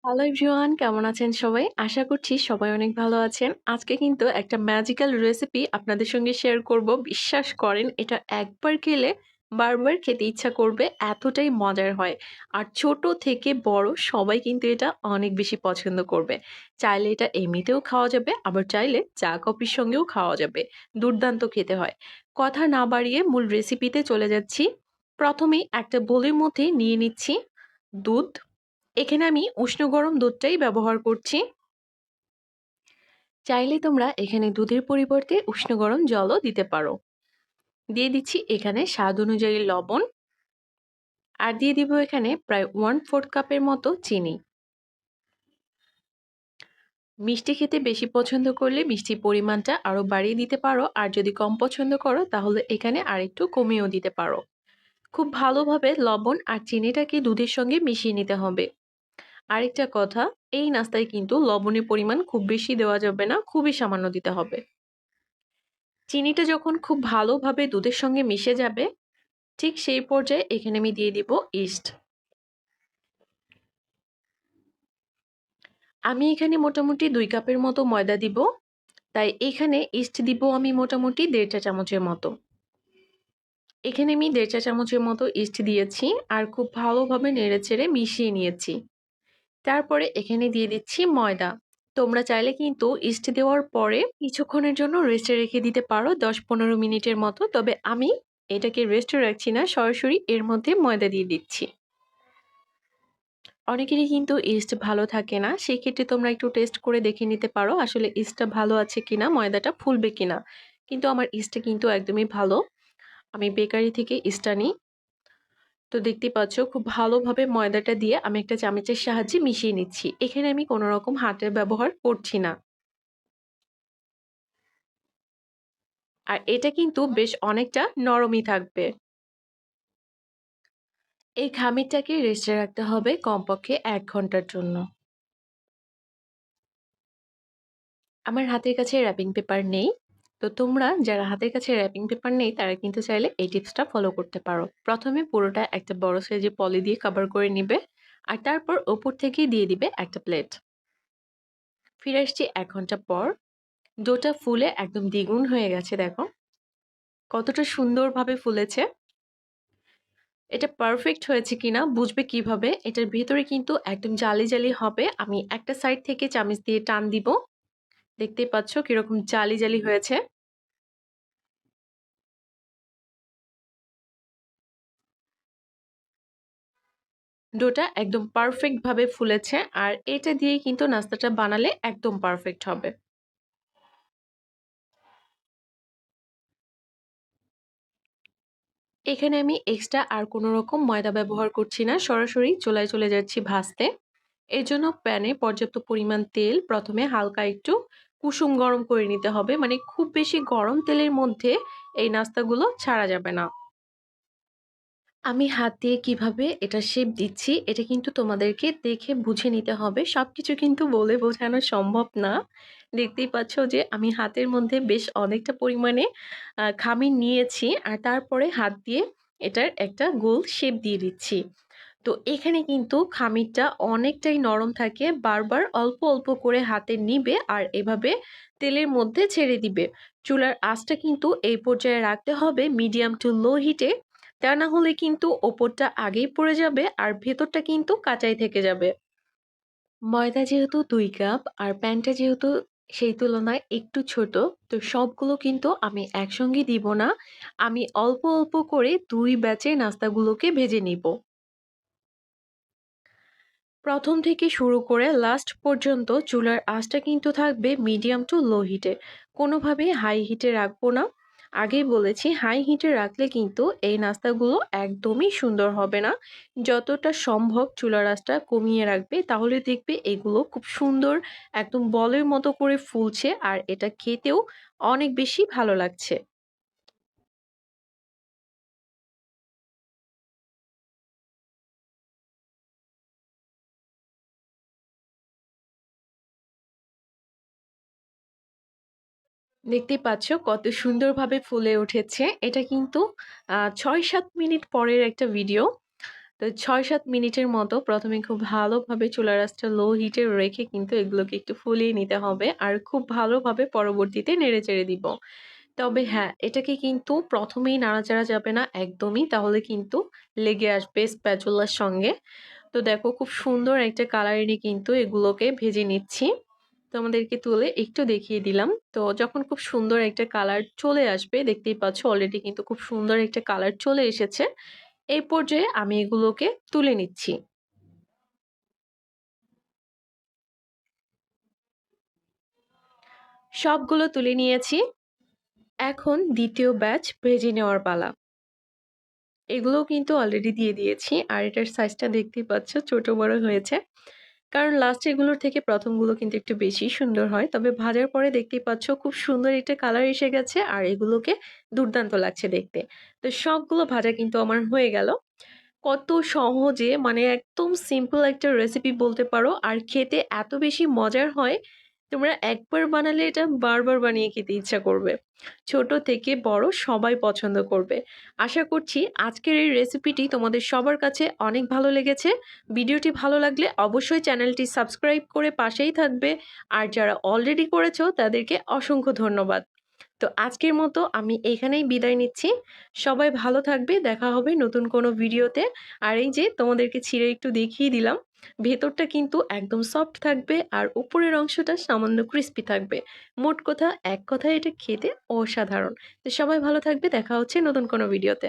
Hello everyone, কেমন আছেন সবাই? আশা করছি সবাই অনেক ভালো আছেন। আজকে কিন্তু একটা ম্যাজিক্যাল রেসিপি আপনাদের সঙ্গে শেয়ার করব। বিশ্বাস করেন এটা একবার খেলে বারবার খেতে ইচ্ছা করবে, এতটাই মজার হয়। আর ছোট থেকে বড় সবাই কিন্তু এটা অনেক বেশি পছন্দ করবে। চাইলে এটা এমনিতেও খাওয়া যাবে, আবার চাইলে চা কফির সঙ্গেও খাওয়া যাবে। দুর্দান্ত খেতে হয়। কথা না বাড়িয়ে মূল রেসিপিতে চলে যাচ্ছি। প্রথমেই একটা বোলের মধ্যে নিয়ে নিচ্ছি দুধ। এখানে আমি উষ্ণ গরম দুধটাই ব্যবহার করছি। চাইলে তোমরা এখানে দুধের পরিবর্তে উষ্ণ গরম জলও দিতে পারো। দিয়ে দিচ্ছি এখানে স্বাদ অনুযায়ী লবণ, আর দিয়ে দিব এখানে প্রায় 1/4 কাপের মতো চিনি। মিষ্টি খেতে বেশি পছন্দ করলে মিষ্টির পরিমাণটা আরো বাড়িয়ে দিতে পারো, আর যদি কম পছন্দ করো তাহলে এখানে আরেকটু কমিয়েও দিতে পারো। খুব ভালোভাবে লবণ আর চিনিটাকে দুধের সঙ্গে মিশিয়ে নিতে হবে। আরেকটা কথা, এই নাস্তায় কিন্তু লবণের পরিমাণ খুব বেশি দেওয়া যাবে না, খুবই সামান্য দিতে হবে। চিনিটা যখন খুব ভালোভাবে দুধের সঙ্গে মিশে যাবে, ঠিক সেই পর্যায়ে এখানে আমি দিয়ে দিব ইস্ট। আমি এখানে মোটামুটি 2 কাপের মতো ময়দা দিব, তাই এখানে ইস্ট দিব আমি মোটামুটি 1.5 চা চামচের মতো। এখানে আমি 1.5 চা চামচের মতো ইস্ট দিয়েছি, আর খুব ভালোভাবে নেড়েচেড়ে মিশিয়ে নিয়েছি। তারপরে এখানে দিয়ে দিচ্ছি ময়দা। তোমরা চাইলে কিন্তু ইস্ট দেওয়ার পরে কিছুক্ষণের জন্য রেস্টে রেখে দিতে পারো, 10-15 মিনিটের মতো। তবে আমি এটাকে রেস্টে রাখছি না, সরাসরি এর মধ্যে ময়দা দিয়ে দিচ্ছি। অনেকেরই কিন্তু ইস্ট ভালো থাকে না, সেক্ষেত্রে তোমরা একটু টেস্ট করে দেখে নিতে পারো আসলে ইস্টটা ভালো আছে কিনা, ময়দাটা ফুলবে কিনা। কিন্তু আমার ইস্টটা কিন্তু একদমই ভালো, আমি বেকারি থেকে ইস্টটা নিই। তো দেখতেই পাচ্ছ খুব ভালোভাবে ময়দাটা দিয়ে আমি একটা চামচের সাহায্যে মিশিয়ে নিচ্ছি। এখানে আমি কোনো রকম হাতের ব্যবহার করছি না। আর এটা কিন্তু বেশ অনেকটা নরমই থাকবে। এই খামিরটাকে রেস্টে রাখতে হবে কমপক্ষে 1 ঘন্টার জন্য। আমার হাতের কাছে র‍্যাপিং পেপার নেই। তো তোমরা যারা হাতের কাছে র‍্যাপিং পেপার নেই তারা কিন্তু চাইলে এই টিপসটা ফলো করতে পারো। প্রথমে পুরোটা একটা বড় সাইজের পলি দিয়ে কভার করে নিবে, আর তারপর উপর থেকে দিয়ে দিবে একটা প্লেট। ফিরে আসছি 1 ঘন্টা পর। ডোটা ফুলে একদম দ্বিগুণ হয়ে গেছে, দেখো কতটা সুন্দরভাবে ফুলেছে। এটা পারফেক্ট হয়েছে কিনা বুঝবে কিভাবে? এটার ভেতরে কিন্তু একদম জালি জালি হবে। আমি একটা সাইড থেকে চামচ দিয়ে টান দিব। দেখতেই পাচ্ছ কিরকম জালি জালি হয়েছে। ডোটা একদম পারফেক্ট ভাবে ফুলেছে, আর এটা দিয়ে কিন্তু নাস্তাটা বানালে একদম পারফেক্ট হবে। এখানে আমি এক্সট্রা আর কোনো রকম ময়দা ব্যবহার করছি না, সরাসরি চুলায় চলে যাচ্ছি ভাজতে। এর জন্য প্যানে পর্যাপ্ত পরিমাণ তেল প্রথমে হালকা একটু কুসুম গরম করে নিতে হবে, মানে খুব বেশি গরম তেলের মধ্যে এই নাস্তাগুলো ছাড়া যাবে না। আমি হাত দিয়ে কিভাবে এটা শেপ দিচ্ছি এটা কিন্তু তোমাদেরকে দেখে বুঝে নিতে হবে। সবকিছু কিন্তু বলে বোঝানো সম্ভব না। দেখতেই পাচ্ছ যে আমি হাতের মধ্যে বেশ অনেকটা পরিমাণে খামির নিয়েছি, আর তারপরে হাত দিয়ে এটার একটা গোল শেপ দিয়ে দিচ্ছি। তো এখানে কিন্তু খামিরটা অনেকটাই নরম থাকে, বারবার অল্প অল্প করে হাতে নিবে আর এভাবে তেলের মধ্যে ছেড়ে দিবে। চুলার আঁচটা কিন্তু এই পর্যায়ে রাখতে হবে মিডিয়াম টু লো হিটে। তা না হলে কিন্তু ওপরটা আগেই পড়ে যাবে আর ভেতরটা কিন্তু কাঁচাই থেকে যাবে। ময়দা যেহেতু 2 কাপ আর প্যানটা যেহেতু সেই তুলনায় একটু ছোট, তো সবগুলো কিন্তু আমি একসঙ্গে দিব না। আমি অল্প অল্প করে 2 ব্যাচে নাস্তাগুলোকে ভেজে নিব। প্রথম থেকে শুরু করে লাস্ট পর্যন্ত চুলার আঁচটা কিন্তু থাকবে মিডিয়াম টু লো হিটে। কোনোভাবেই হাই হিটে রাখবো না। আগেই বলেছি হাই হিটে রাখলে কিন্তু এই নাস্তাগুলো একদমই সুন্দর হবে না। যতটা সম্ভব চুলার আঁচটা কমিয়ে রাখবে, তাহলে দেখবে এগুলো খুব সুন্দর একদম বলের মতো করে ফুলছে, আর এটা খেতেও অনেক বেশি ভালো লাগছে। দেখতেই পাচ্ছ কত সুন্দরভাবে ফুলে উঠেছে। এটা কিন্তু ৬-৭ মিনিট পরের একটা ভিডিও। তো ৬-৭ মিনিটের মতো প্রথমে খুব ভালোভাবে চুলার আঁচটা লো হিটে রেখে কিন্তু এগুলোকে একটু ফুলিয়ে নিতে হবে। আর খুব ভালোভাবে পরবর্তীতে নেড়েচেড়ে দিব। তবে হ্যাঁ, এটাকে কিন্তু ১ম এই নাড়াচাড়া যাবে না একদমই। তাহলে কিন্তু লেগে আসবে স্প্যাচুলার সঙ্গে। তো দেখো খুব সুন্দর একটা কালারে কিন্তু এগুলোকে ভেজে নিচ্ছি। তোমাদেরকে তুলে একটু দেখিয়ে দিলাম। তো যখন খুব সুন্দর একটা কালার চলে আসবে, দেখতেই পাচ্ছ অলরেডি কিন্তু খুব সুন্দর একটা কালার চলে এসেছে। এই পর্যায়ে আমি এগুলোকে তুলে নিচ্ছি। সবগুলো তুলে নিয়েছি। এখন ২য় ব্যাচ ভেজে নেওয়ার পালা। এগুলোও কিন্তু অলরেডি দিয়ে দিয়েছি। আর এটার সাইজটা দেখতেই পাচ্ছ ছোট বড় হয়েছে। কারণ লাস্ট এগুলোর থেকে ১ম গুলো কিন্তু একটু বেশি সুন্দর হয়। তবে ভাজার পরে দেখতেই পাচ্ছ খুব সুন্দর একটা কালার এসে গেছে আর এগুলোকে দুর্দান্ত লাগছে দেখতে। তো সবগুলো ভাজা কিন্তু আমার হয়ে গেল। কত সহজে মানে একদম সিম্পল একটা রেসিপি বলতে পারো। আর খেতে এত বেশি মজার হয়, তোমরা একবার বানালে এটা বারবার বানিয়ে খেতে ইচ্ছা করবে। ছোট থেকে বড় সবাই পছন্দ করবে। আশা করছি আজকের এই রেসিপিটি তোমাদের সবার কাছে অনেক ভালো লেগেছে। ভিডিওটি ভালো লাগলে অবশ্যই চ্যানেলটি সাবস্ক্রাইব করে পাশেই থাকবে। আর যারা অলরেডি করেছো তাদেরকে অসংখ্য ধন্যবাদ। তো আজকের মতো আমি এখানেই বিদায় নিচ্ছি। সবাই ভালো থাকবে। দেখা হবে নতুন কোনো ভিডিওতে। আর এই যে তোমাদেরকে ছিঁড়ে একটু দেখিয়ে দিলাম। ভেতরটা কিন্তু একদম সফট থাকবে আর উপরের অংশটা সামান্য ক্রিস্পি থাকবে। মোট কথা এক কথায় এটা খেতে অসাধারণ। তো সবাই ভালো থাকবে। দেখা হচ্ছে নতুন কোনো ভিডিওতে।